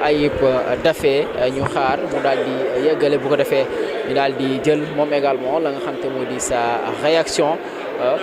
Ayib Daffé ñu xaar mu daal di yeggale bu ko defee ñu daal di jël moom également la nga xam te moo di sa réaction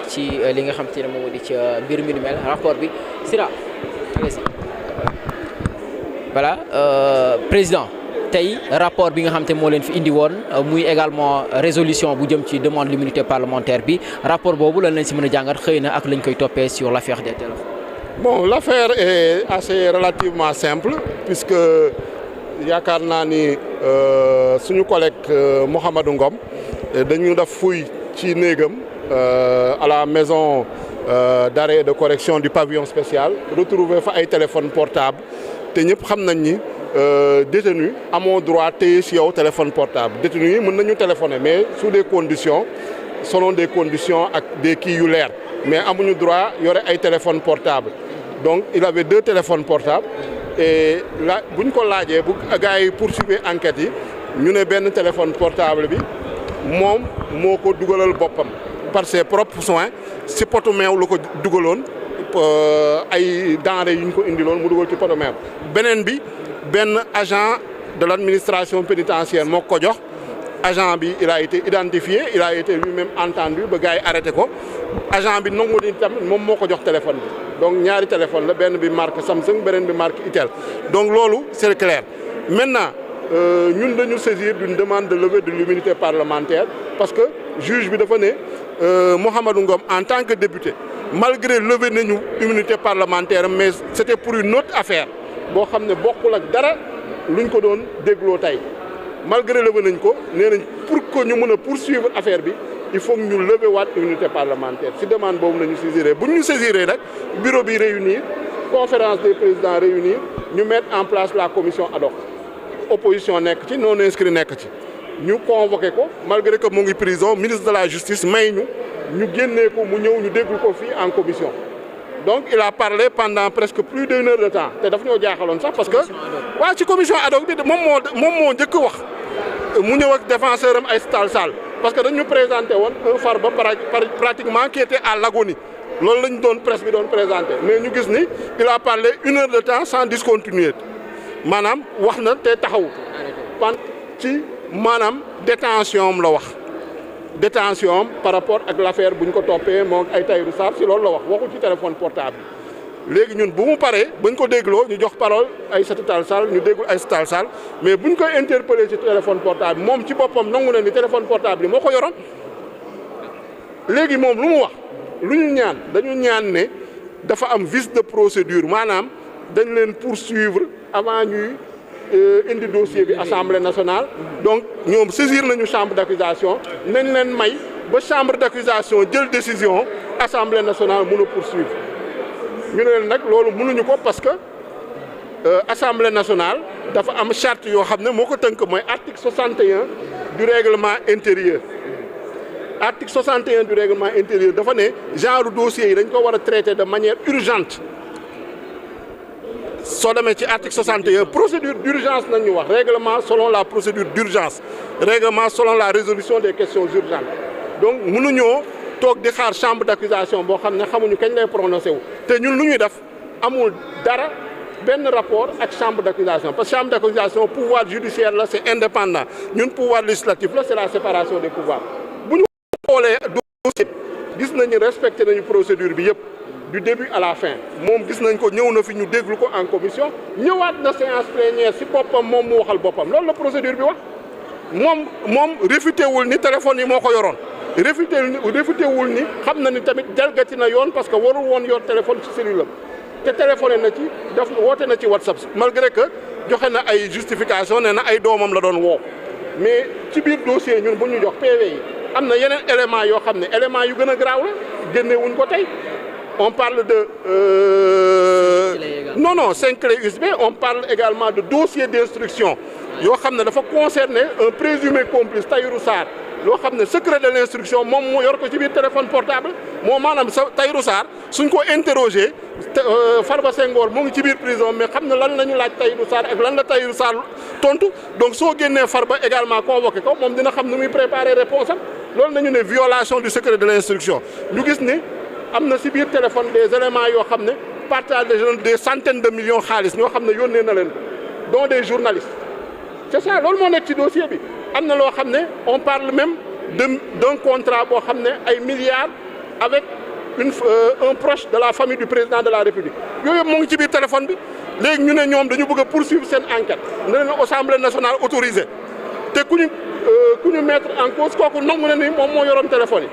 ci li nga xam te ne moo di ci mbir mi ni mel rapport bi Sira voilà président tey rapport bi nga xam te moo leen fi indi woon muy également résolution bu jëm ci demande l'immunité parlementaire bi rapport boobu lan lañ si mën a jàngat xëy na ak lañ koy toppee sur l'affaire des téléphones. Bon, l'affaire est assez relativement simple puisque yaakaar naa ni suñu collègue Mouhamadou Ngom dañu def fouille ci néegam à la maison d'arrêt et de correction du pavillon spécial retrouver fa ay téléphone portable te ñëpp xam nañ ni détenu amoo droit téye ci yow téléphone portable détenu yi mën nañu téléphoner mais sous des conditions selon des conditions ak des kii yu leer mais amuñu droit yore ay téléphone portable donc il avait 2 téléphones portables et la bu ñu ko laajee bu gars yi poursuivre enquête yi ñu ne benn téléphone portable bi moom moo ko dugalal boppam par ses propres soins si potu meew la ko dugaloon ay denrées yu ñu ko indiloon mu dugal ci potu meew beneen bi benn agent de l'administration pénitentiaire moo ko jox agent bi il a été identifié il a été lui-même entendu ba gars yi arrêté ko agent bi nangu ni tamit moom moo ko jox téléphone bi donc ñaari téléphone la benn bi marque Samsung beneen bi marque Itel donc loolu c'est clair maintenant ñun dañu saisir d'une demande de levée de l'immunité parlementaire parce que juge bi dafa ne Mouhamadou Ngom en tant que député malgré levé nañu immunité parlementaire mais c'était pour une autre affaire boo xam ne bokkul ak dara luñ ko doon dégloo tey malgré levé nañ ko nee nañ pour que ñu mën a poursuivre affaire bi il faut que ñu lever waat immunité parlementaire si demande boobu nañu saisiré bu ñu saisiré nag bureau bi réunir conférence des présidents réunir ñu mettre en place la commission ad hoc opposition nekk ci non inscrit nekk ci ñu convoqué ko malgré que mu ngi prison ministre de la justice may ñu génnee ko mu ñëw ñu déglu ko fii en commission donc il a parlé pendant presque plus d'1 heure de temps te daf ñoo jaaxaloon sax parce que waaw ci commission ad hoc bi moom moo njëkk wax mu ñëw ak défenseur am ay Tall Sall parce que dañu présenté woon un Farba pratiquement qui était à l'agonie loolu lañ doon presse bi doon présenté mais ñu gis ni il a parlé 1 heure de temps sans discontinuer maanaam wax na te taxawut ci maanaam détention am la wax détention am par rapport ak l'affaire bu ñu ko toppee moom ay Tahirou Sarr si loolu la waxu ci téléphone portable léegi ñun bu mu paree bañ ko dégloo ñu jox parole Aïssata Tall Sall ñu déglu Aïssata Tall Sall mais buñ koy interpellé ci téléphone portable moom ci boppam nangu na ni téléphone portable yi moo ko yoroon léegi moom lu mu wax lu ñu ñaan dañu ñaan ne dafa am vice de procédure maanaam dañ leen poursuivre avant ñuy indi dossier bi assemblée nationale donc ñoom saisir nañu chambre d'accusation nañ leen may ba chambre d'accusation jël décision assemblée nationale mën a poursuivre ñu ne leen nag loolu mënuñu ko parce que assemblée nationale dafa am charte yoo xam ne moo ko tënk mooy article 61 du règlement intérieur article 61 du règlement intérieur dafa ne genre dossiers yi dañ ko war a traiter de manière urgente soo demee ci article 61 procédure d'urgence nañ ñu wax règlement selon la procédure d'urgence règlement selon la résolution des questions urgentes donc mënuñoo toog di xaar chambre d'accusation boo xam ne xamuñu kañ lay prononcé wu te ñun lu ñuy def amul dara benn rapport ak chambre d'accusation parce que chambre d'accusation pouvoir judiciaire la c'est indépendant ñun pouvoir législatif la c'est la séparation des pouvoirs bu ñu xoolee dossier gis nañu respecté nañu procédure bi yëpp du début à la fin moom gis nañ ko ñëw na fi ñu déglu ko en commission ñëwaat na séance plénière si boppam moom mu waxal boppam loolu la procédure bi wax moom réfuté wul ni téléphone yi moo ko yoroon réfuté wul ni xam na ni tamit jalgati na yoon parce que warul woon yor téléphone ci cellule am te téléphoné na ci daf woote na ci WhatsApp malgré que joxe na ay justification nee na ay doomam la doon woo mais ci biir dossier ñun bu ñu jox PV yi am na yeneen éléments yoo xam ne éléments yu gën a graaw la génne wuñ ko tey on parle de non 5 clés USB on parle également de dossier d'instruction yoo xam ne dafa concerner un présumé complice Tahirou Sarr loo xam ne secret de l'instruction moom moo yor ko ci biir téléphone portable moo maanaam sa Tahirou Sarr suñ ko interroger Farba Senghor moo ngi ci biir prison mais xam ne lan la ñu laaj Tahirou Sarr ak lan la Tahirou Sarr tontu donc soo génnee Farba également convoqué ko moom dina xam nu muy préparer réponse am loolu nañu ne violation du secret de l'instruction ñu gis ni am na si biir téléphone des éléments yoo xam ne partage des centaines de millions xaalis ñoo xam ne yónnee na leen ko dont des journalistes c'est ça loolu moo nekk ci dossier bi am na loo xam ne on parle même d'un contrat boo xam ne ay milliards avec un proche de la famille du président de la République yooyu yëpp moo ngi ci biir téléphone bi léegi ñu ne ñoom dañu bëgg a poursuivre seen enquête ne leen Assemblée nationale autorisé te ku ñu mettre en cause kooku nangu na ni moom moo yoroon téléphone yi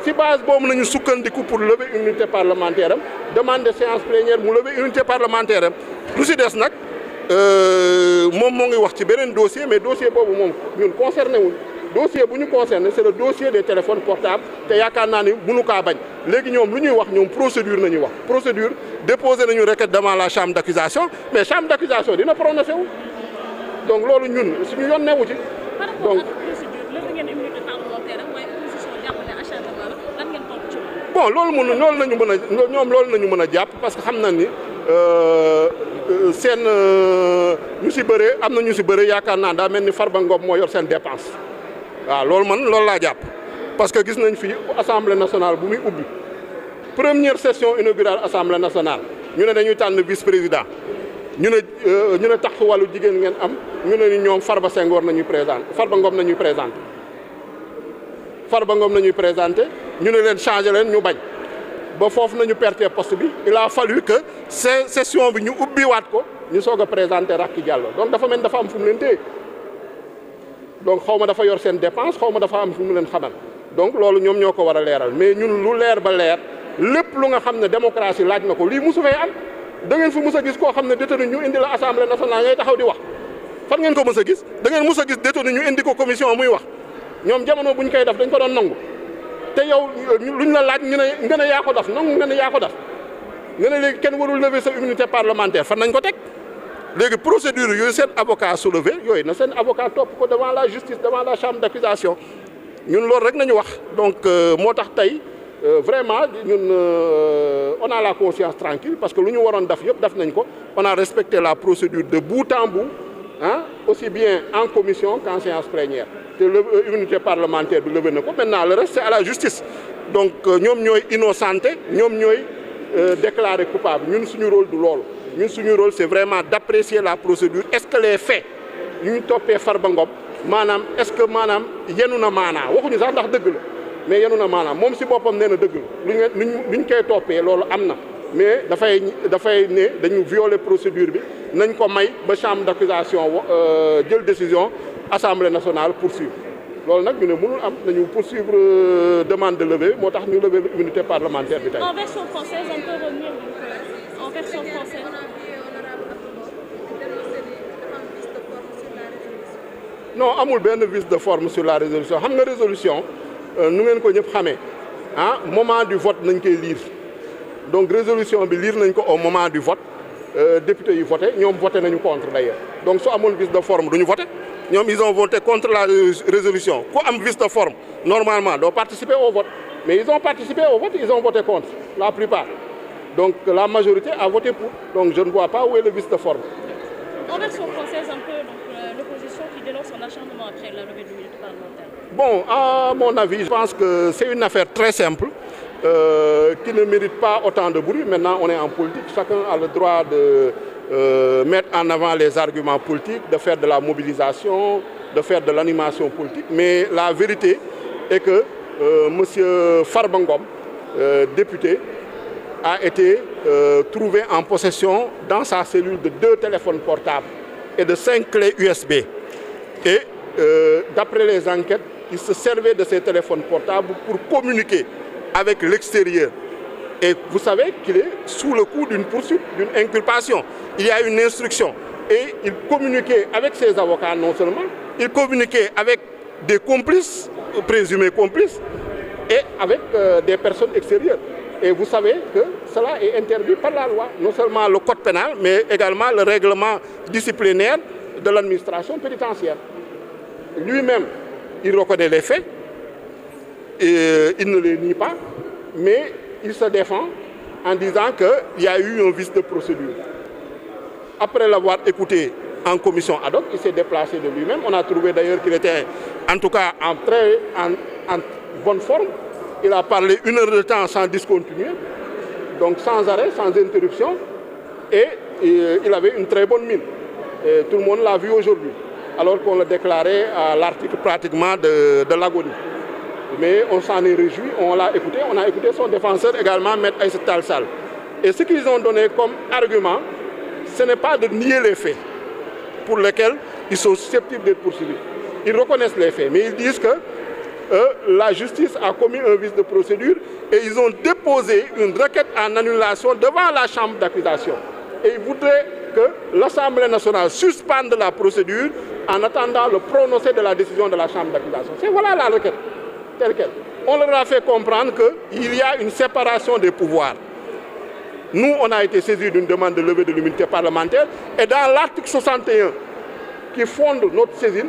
ci base boobu nañu sukkandiku pour lever immunité parlementaire am demande de séance plénière mu lever immunité parlementaire am lu si des nag moom moo ngi wax ci beneen dossier mais dossier boobu moom ñun concerné wuñ dossier bu ñu concerné c'est le dossier des téléphones portables te yaakaar naa ni mënu kaa bañ léegi ñoom lu ñuy wax ñoom procédure nañuy wax procédure déposé nañu requête devant la chambre d'accusation mais chambre d'accusation dina prononcé wu donc loolu ñun suñu yoon newu ci donc bon loolu nañu mën a ñoom loolu nañu mën a jàpp parce que xam na ni seen ñu si bëre am na ñu si bëre yaakaar naa daa mel ni Farba Ngom moo yor seen dépense waaw loolu laa jàpp parce que gis nañ fii assemblée nationale bu muy ubbi première session inaugurale assemblée nationale ñu ne dañuy tànn vice président ñu ne tax wàllu jigéen ngeen am ñu ne ni ñoom Farba Senghor nañuy présenté Farba Ngom nañuy présenté ñu ne leen changé leen ñu bañ ba foofu nañu perte poste bi il a fallu que session bi ñu ubbiwaat ko ñu soog a présenté Racky Diallo donc dafa mel dafa am fu mu leen téye donc xaw ma dafa yor seen dépense xaw ma dafa am fu mu leen xamal donc loolu ñoom ñoo ko war a leeral mais ñun lu leer ba leer lépp lu nga xam ne démocratie laaj na ko lii musu fay am da ngeen fi mus a gis koo xam ne détenu ñu indi la assemblée nationale ngay taxaw di wax fan ngeen ko mës a gis da ngeen mus a gis détenu ñu indi ko commission muy wax ñoom jamono buñ koy def dañ ko doon nangu te yow luñ la laaj nga ne yaa ko def nangu nga ne yaa ko def nga ne léegi kenn warul lever sa immunité parlementaire fan nañ ko teg léegi procédure yooyu seen avocat soulevé yooyu na seen avocat topp ko devant la justice devant la chambre d'accusation ñun loolu rek nañu wax donc moo tax tey vraiment ñun on a la conscience tranquille parce que lu ñu waroon def yëpp def nañ ko on a respecté la procédure de bout en bout aussi bien en commission qu'en séance plénière te l'immunité parlementaire bi levé na ko maintenant le reste c'est à la justice donc ñoom ñooy innocenté ñoom ñooy déclaré coupable ñun suñu rôle du loolu ñun suñu rôle c'est vraiment d'apprécier la procédure est-ce que les faits yu ñu toppee Farba Ngom maanaam est-ce que maanaam yenu na maanaa waxuñu sax ndax dëgg la mais yenu na maanaam moom si boppam nee na dëgg la luñ koy toppee loolu am na mais dafay ne dañu violer procédure bi nañ ko may ba chambre d'accusation jël décision assemblée nationale poursuivre loolu nag ñu ne mënul am nañu poursuivre demande de levée moo tax ñu lever l'immunité parlementaire bi tey. En version française on peut revenir donc en version française. non amul benn vice de forme sur la résolution xam nga résolution nu ngeen ko ñëpp xamee moment du vote nañ koy lire donc résolution bi lire nañ ko au moment du vote député yi voté ñoom voté nañu contre d'ailleurs donc su amoon vice de forme duñu voté ñoom ils ont voté contre la résolution ku am vice de forme normalement doo participer au vote mais ils ont participé au vote ils ont voté contre la plupart donc la majorité a voté pour donc je ne vois pas où est le vice de forme. En version française un peu donc l'opposition qui dénonce son acharnement après la levée de l'immunité parlementaire. Bon, à mon avis, je pense que c'est une affaire très simple qui ne mérite pas autant de bruit. Maintenant, on est en politique, chacun a le droit de mettre en avant les arguments politiques, de faire de la mobilisation, de faire de l'animation politique. Mais la vérité est que monsieur Farba Ngom, député, a été trouvé en possession dans sa cellule de 2 téléphones portables et de 5 clés USB. Et d'après les enquêtes, il se servait de ces téléphones portables pour communiquer avec l'extérieur. Et vous savez qu'il est sous le coup d'une poursuite, d'une inculpation. Il y a une instruction. Et il communiquait avec ses avocats non seulement, il communiquait avec des complices, présumés complices, et avec des personnes extérieures. Et vous savez que cela est interdit par la loi, non seulement le code pénal, mais également le règlement disciplinaire de l'administration pénitentiaire. Lui-même, il reconnaît les faits, et il ne les nie pas, mais il se défend en disant qu'il y a eu un vice de procédure. Après l'avoir écouté en commission ad hoc, il s'est déplacé de lui-même. On a trouvé d'ailleurs qu'il était en tout cas en bonne forme. Il a parlé 1 heure de temps sans discontinuer, donc sans arrêt, sans interruption, et il avait une très bonne mine. Et tout le monde l'a vu aujourd'hui, alors qu'on le déclarait à l'article pratiquement de l'agonie. Mais on s'en est réjoui, on l'a écouté, on a écouté son défenseur également, Maître Aïssata Tall Sall. Et ce qu'ils ont donné comme argument, ce n'est pas de nier les faits pour lesquels ils sont susceptibles d'être poursuivis. Ils reconnaissent les faits, mais ils disent que la justice a commis un vice de procédure et ils ont déposé une requête en annulation devant la chambre d'accusation. Et ils voudraient que l'Assemblée nationale suspende la procédure en attendant le prononcé de la décision de la chambre d'accusation. C'est voilà la requête, telle quelle. On leur a fait comprendre qu'il y a une séparation des pouvoirs. Nous, on a été saisis d'une demande de levée de l'immunité parlementaire et dans l'article 61 qui fonde notre saisine,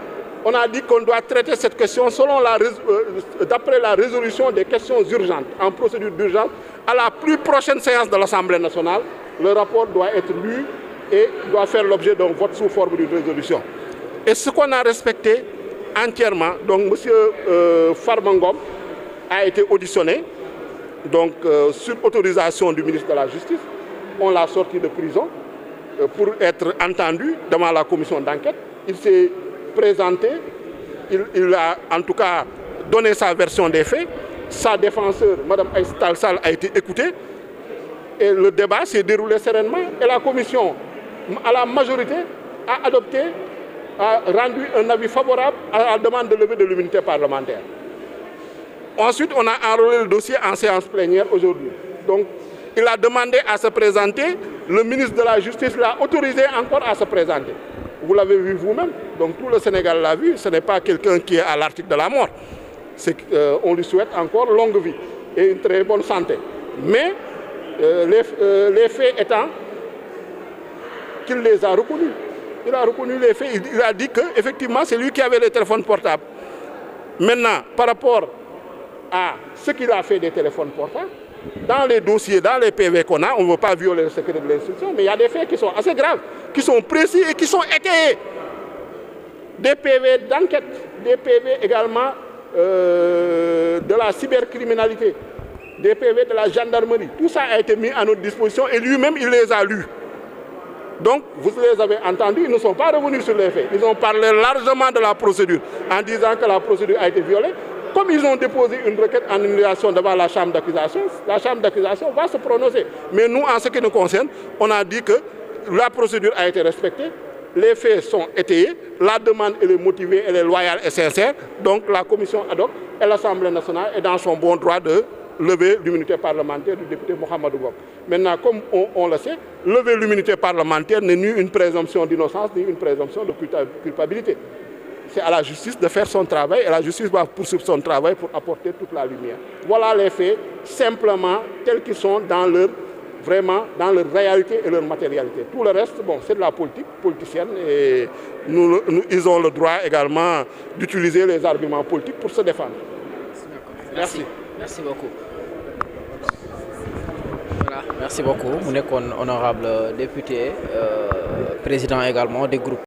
on a dit qu'on doit traiter cette question d'après la résolution des questions urgentes, en procédure d'urgence, à la plus prochaine séance de l'Assemblée nationale. Le rapport doit être lu et doit faire l'objet d'un vote sous forme d'une résolution. Et ce qu'on a respecté entièrement, donc M. Farba Ngom a été auditionné, donc sur autorisation du ministre de la Justice. On l'a sorti de prison pour être entendu devant la commission d'enquête. Il s'est présenté, il a en tout cas donné sa version des faits. Sa défenseur, Mme Aïssata Tall Sall, a été écoutée et le débat s'est déroulé sereinement. Et la commission, à la majorité, a rendu un avis favorable à la demande de levée de l'immunité parlementaire. Ensuite, on a enrôlé le dossier en séance plénière aujourd'hui. Donc, il a demandé à se présenter. Le ministre de la Justice l'a autorisé encore à se présenter. Vous l'avez vu vous-même, donc tout le Sénégal l'a vu. Ce n'est pas quelqu'un qui est à l'article de la mort. On lui souhaite encore longue vie et une très bonne santé. Mais les faits étant qu'il les a reconnus. Il a reconnu les faits. Il a dit qu'effectivement, c'est lui qui avait les téléphones portables. Maintenant, par rapport à ce qu'il a fait des téléphones portables, dans les dossiers, dans les PV qu'on a, on ne veut pas violer le secret de l'instruction, mais il y a des faits qui sont assez graves, qui sont précis et qui sont étayés. Des PV d'enquête, des PV également de la cybercriminalité, des PV de la gendarmerie. Tout ça a été mis à notre disposition et lui-même, il les a lus. Donc, vous les avez entendus, ils ne sont pas revenus sur les faits. Ils ont parlé largement de la procédure en disant que la procédure a été violée. Comme ils ont déposé une requête en annulation devant la chambre d'accusation va se prononcer. Mais nous, en ce qui nous concerne, on a dit que la procédure a été respectée, les faits sont étayés, la demande elle est motivée, elle est loyale et sincère. Donc la commission ad hoc et l'Assemblée nationale est dans son bon droit de lever l'immunité parlementaire du député Mohamedou Ngom. Maintenant, comme on le sait, lever l'immunité parlementaire n'est ni une présomption d'innocence, ni une présomption de culpabilité. C'est à la justice de faire son travail et la justice va poursuivre son travail pour apporter toute la lumière. Voilà les faits, simplement tels qu'ils sont dans leur réalité et leur matérialité. Tout le reste, bon, c'est de la politique politicienne et ils ont le droit également d'utiliser les arguments politiques pour se défendre. Merci. Merci beaucoup. Voilà, merci beaucoup. Vous êtes honorable député, président également des groupes.